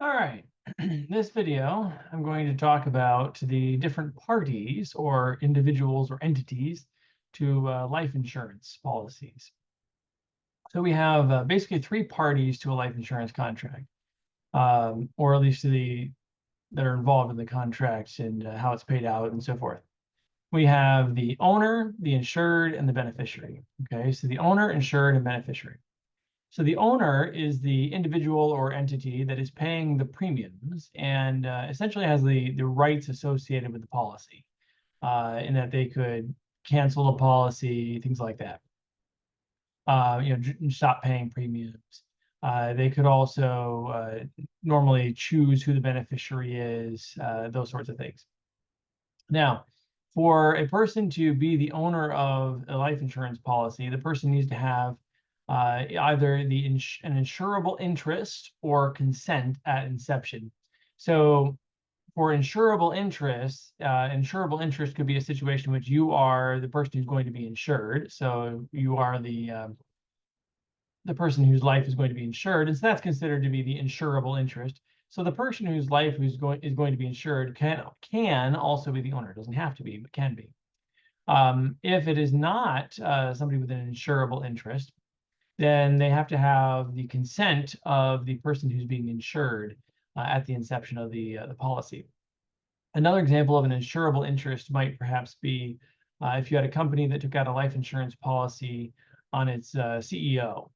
All right, this video, I'm going to talk about the different parties or individuals or entities to life insurance policies. So we have basically three parties to a life insurance contract, or at least that are involved in the contract and how it's paid out and so forth. We have the owner, the insured, and the beneficiary. Okay, so the owner, insured, and beneficiary. So the owner is the individual or entity that is paying the premiums and essentially has the rights associated with the policy, in that they could cancel the policy, things like that. Stop paying premiums. They could also normally choose who the beneficiary is, those sorts of things. Now, for a person to be the owner of a life insurance policy, the person needs to have either an insurable interest or consent at inception. So for insurable interest could be a situation in which you are the person who's going to be insured. So you are the person whose life is going to be insured, and so that's considered to be the insurable interest. So the person whose life is going to be insured can also be the owner. It doesn't have to be, but can be. If it is not somebody with an insurable interest, then they have to have the consent of the person who's being insured at the inception of the policy. Another example of an insurable interest might perhaps be if you had a company that took out a life insurance policy on its CEO.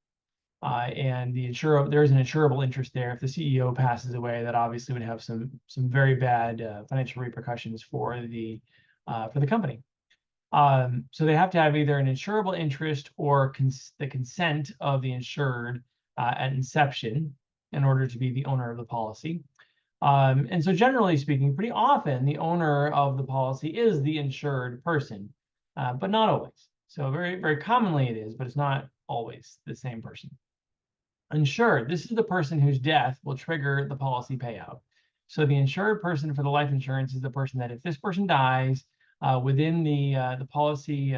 And there is an insurable interest there. If the CEO passes away, that obviously would have some very bad financial repercussions for the company. So they have to have either an insurable interest or the consent of the insured at inception in order to be the owner of the policy. And so generally speaking, pretty often the owner of the policy is the insured person, but not always. So very, very commonly it is, but it's not always the same person. Insured, this is the person whose death will trigger the policy payout. So the insured person for the life insurance is the person that if this person dies within the policy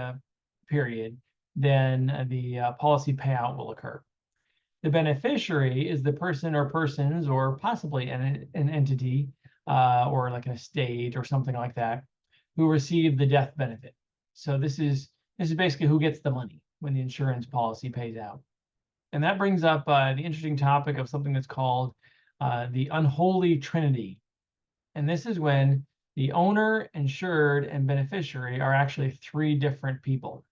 period, then the policy payout will occur. The beneficiary is the person or persons or possibly an entity or like an estate or something like that who receive the death benefit. So this is basically who gets the money when the insurance policy pays out. And that brings up the interesting topic of something that's called the unholy trinity. And this is when the owner, insured, and beneficiary are actually three different people.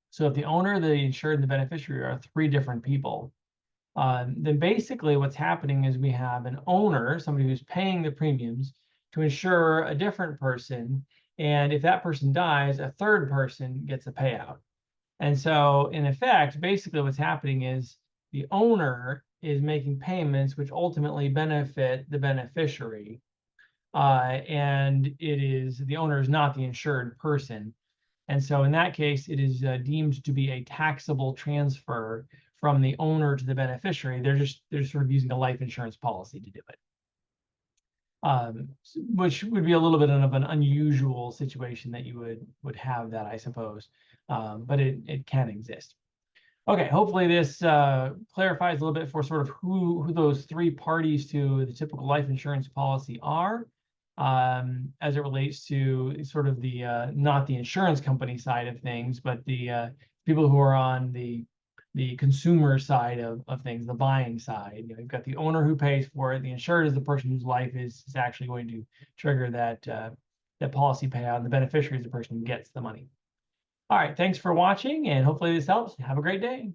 So if the owner, the insured, and the beneficiary are three different people, then basically what's happening is we have an owner, somebody who's paying the premiums to insure a different person. And if that person dies, a third person gets a payout. And so in effect, basically what's happening is the owner is making payments which ultimately benefit the beneficiary. And the owner is not the insured person. And so in that case, it is deemed to be a taxable transfer from the owner to the beneficiary. They're sort of using a life insurance policy to do it. Which would be a little bit of an unusual situation that you would have that, I suppose, but it can exist. Okay, hopefully this clarifies a little bit for sort of who those three parties to the typical life insurance policy are, as it relates to sort of the not the insurance company side of things, but the people who are on the consumer side of things, the buying side. You've got the owner who pays for it. The insured is the person whose life is actually going to trigger that policy payout, and the beneficiary is the person who gets the money. All right, thanks for watching, and hopefully this helps. Have a great day.